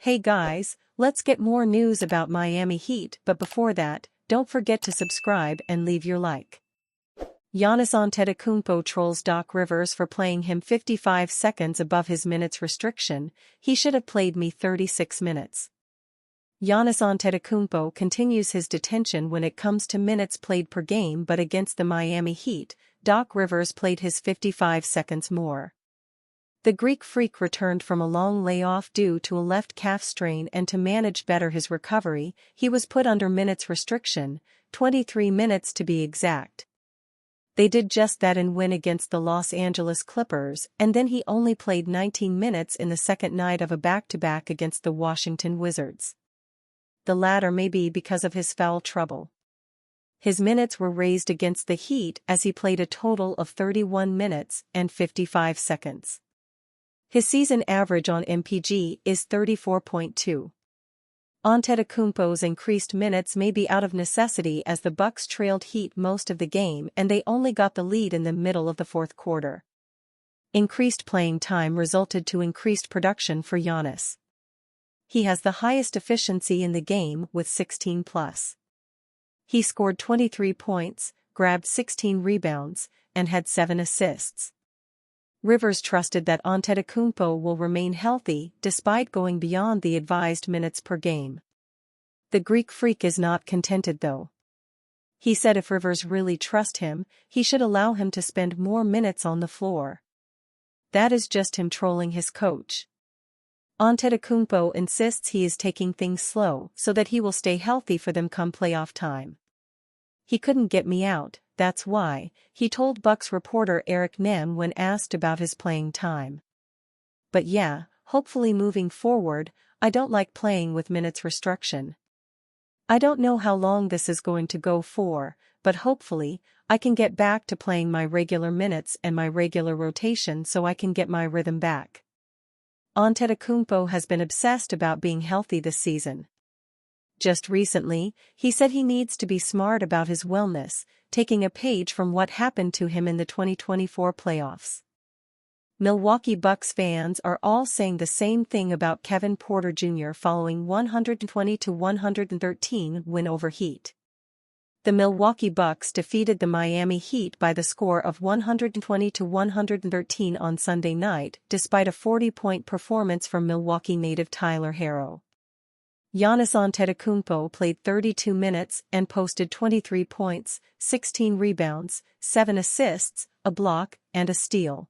Hey guys, let's get more news about Miami Heat, but before that, don't forget to subscribe and leave your like. Giannis Antetokounmpo trolls Doc Rivers for playing him 55 seconds above his minutes restriction. He should have played me 36 minutes. Giannis Antetokounmpo continues his detention when it comes to minutes played per game, but against the Miami Heat, Doc Rivers played his 55 seconds more. The Greek Freak returned from a long layoff due to a left calf strain, and to manage better his recovery, he was put under minutes restriction, 23 minutes to be exact. They did just that in win against the Los Angeles Clippers, and then he only played 19 minutes in the second night of a back-to-back against the Washington Wizards. The latter may be because of his foul trouble. His minutes were raised against the Heat as he played a total of 31 minutes and 55 seconds. His season average on MPG is 34.2. Antetokounmpo's increased minutes may be out of necessity as the Bucks trailed Heat most of the game and they only got the lead in the middle of the fourth quarter. Increased playing time resulted to increased production for Giannis. He has the highest efficiency in the game with 16+. He scored 23 points, grabbed 16 rebounds, and had 7 assists. Rivers trusted that Antetokounmpo will remain healthy despite going beyond the advised minutes per game. The Greek Freak is not contented though. He said if Rivers really trusts him, he should allow him to spend more minutes on the floor. That is just him trolling his coach. Antetokounmpo insists he is taking things slow so that he will stay healthy for them come playoff time. He couldn't get me out, that's why, he told Bucks reporter Eric Nem when asked about his playing time. But yeah, hopefully moving forward, I don't like playing with minutes restriction. I don't know how long this is going to go for, but hopefully, I can get back to playing my regular minutes and my regular rotation so I can get my rhythm back. Antetokounmpo has been obsessed about being healthy this season. Just recently, he said he needs to be smart about his wellness, taking a page from what happened to him in the 2024 playoffs. Milwaukee Bucks fans are all saying the same thing about Kevin Porter Jr. following 120-113 win over Heat. The Milwaukee Bucks defeated the Miami Heat by the score of 120-113 on Sunday night, despite a 40-point performance from Milwaukee native Tyler Herro. Giannis Antetokounmpo played 32 minutes and posted 23 points, 16 rebounds, 7 assists, a block, and a steal.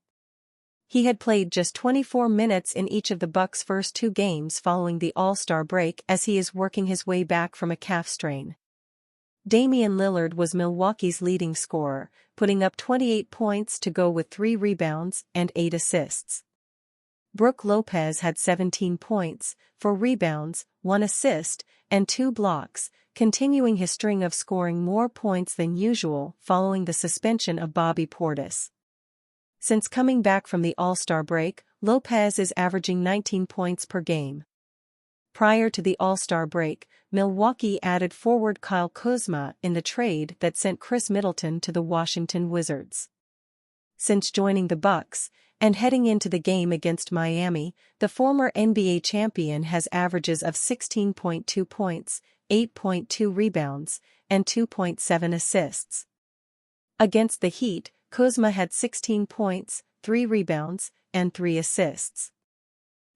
He had played just 24 minutes in each of the Bucks' first 2 games following the All-Star break as he is working his way back from a calf strain. Damian Lillard was Milwaukee's leading scorer, putting up 28 points to go with 3 rebounds and 8 assists. Brook Lopez had 17 points, 4 rebounds, 1 assist, and 2 blocks, continuing his string of scoring more points than usual following the suspension of Bobby Portis. Since coming back from the All-Star break, Lopez is averaging 19 points per game. Prior to the All-Star break, Milwaukee added forward Kyle Kuzma in the trade that sent Chris Middleton to the Washington Wizards. Since joining the Bucks, and heading into the game against Miami, the former NBA champion has averages of 16.2 points, 8.2 rebounds, and 2.7 assists. Against the Heat, Kuzma had 16 points, 3 rebounds, and 3 assists.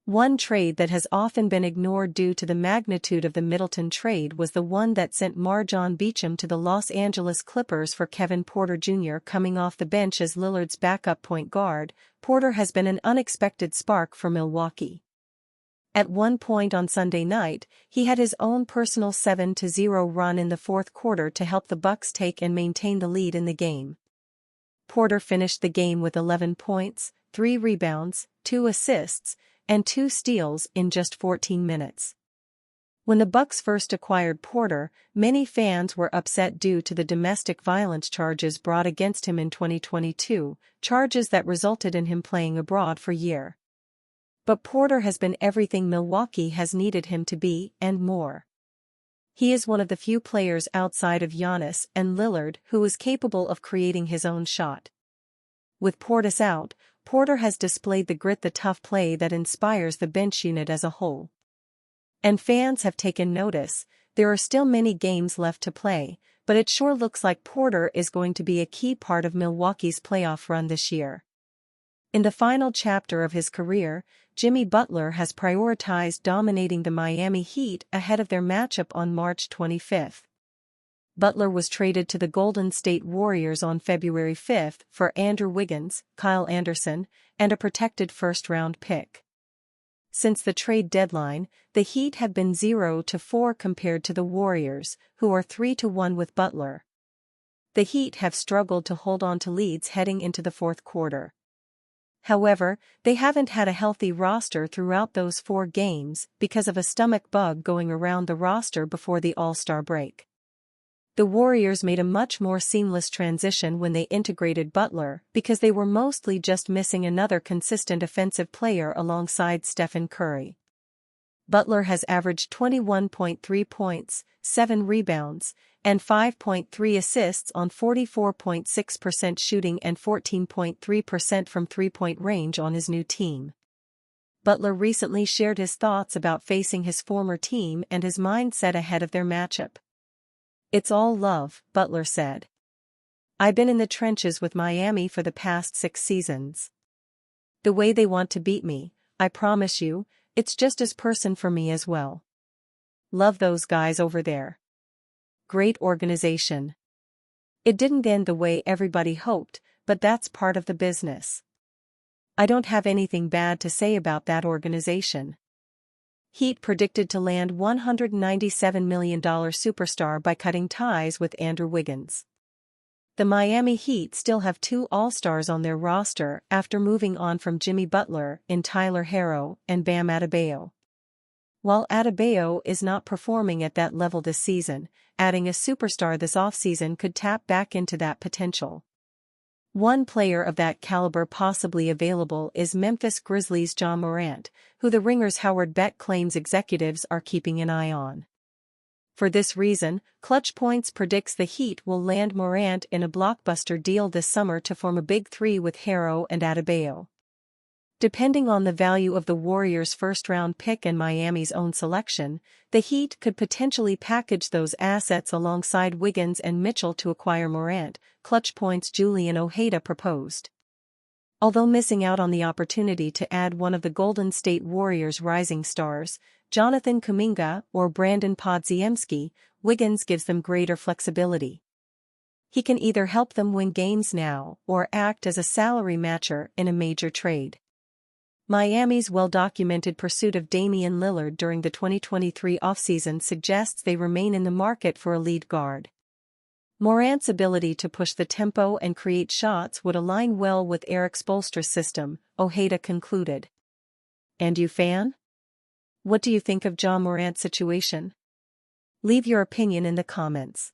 One trade that has often been ignored due to the magnitude of the Middleton trade was the one that sent MarJon Beauchamp to the Los Angeles Clippers for Kevin Porter Jr. Coming off the bench as Lillard's backup point guard, Porter has been an unexpected spark for Milwaukee. At one point on Sunday night, he had his own personal 7-0 run in the fourth quarter to help the Bucks take and maintain the lead in the game. Porter finished the game with 11 points, 3 rebounds, 2 assists, and 2 steals in just 14 minutes. When the Bucks first acquired Porter, many fans were upset due to the domestic violence charges brought against him in 2022, charges that resulted in him playing abroad for a year. But Porter has been everything Milwaukee has needed him to be, and more. He is one of the few players outside of Giannis and Lillard who is capable of creating his own shot. With Portis out, Porter has displayed the grit, the tough play that inspires the bench unit as a whole. And fans have taken notice. There are still many games left to play, but it sure looks like Porter is going to be a key part of Milwaukee's playoff run this year. In the final chapter of his career, Jimmy Butler has prioritized dominating the Miami Heat ahead of their matchup on March 25. Butler was traded to the Golden State Warriors on February 5 for Andrew Wiggins, Kyle Anderson, and a protected first-round pick. Since the trade deadline, the Heat have been 0-4 compared to the Warriors, who are 3-1 with Butler. The Heat have struggled to hold on to leads heading into the fourth quarter. However, they haven't had a healthy roster throughout those 4 games because of a stomach bug going around the roster before the All-Star break. The Warriors made a much more seamless transition when they integrated Butler because they were mostly just missing another consistent offensive player alongside Stephen Curry. Butler has averaged 21.3 points, 7 rebounds, and 5.3 assists on 44.6% shooting and 14.3% from three-point range on his new team. Butler recently shared his thoughts about facing his former team and his mindset ahead of their matchup. "It's all love," Butler said. "I've been in the trenches with Miami for the past 6 seasons. The way they want to beat me, I promise you, it's just as personal for me as well. Love those guys over there. Great organization. It didn't end the way everybody hoped, but that's part of the business. I don't have anything bad to say about that organization." Heat predicted to land $197 million superstar by cutting ties with Andrew Wiggins. The Miami Heat still have 2 All-Stars on their roster after moving on from Jimmy Butler in Tyler Herro and Bam Adebayo. While Adebayo is not performing at that level this season, adding a superstar this offseason could tap back into that potential. One player of that caliber possibly available is Memphis Grizzlies' Ja Morant, who the Ringer's Howard Beck claims executives are keeping an eye on. For this reason, Clutch Points predicts the Heat will land Morant in a blockbuster deal this summer to form a big 3 with Herro and Adebayo. Depending on the value of the Warriors' first-round pick and Miami's own selection, the Heat could potentially package those assets alongside Wiggins and Mitchell to acquire Morant, Clutch Points' Julian Ojeda proposed. Although missing out on the opportunity to add one of the Golden State Warriors' rising stars, Jonathan Kuminga or Brandon Podziemski, Wiggins gives them greater flexibility. He can either help them win games now or act as a salary matcher in a major trade. Miami's well-documented pursuit of Damian Lillard during the 2023 offseason suggests they remain in the market for a lead guard. Morant's ability to push the tempo and create shots would align well with Eric Spoelstra's system, Ojeda concluded. And you, fan? What do you think of Ja Morant's situation? Leave your opinion in the comments.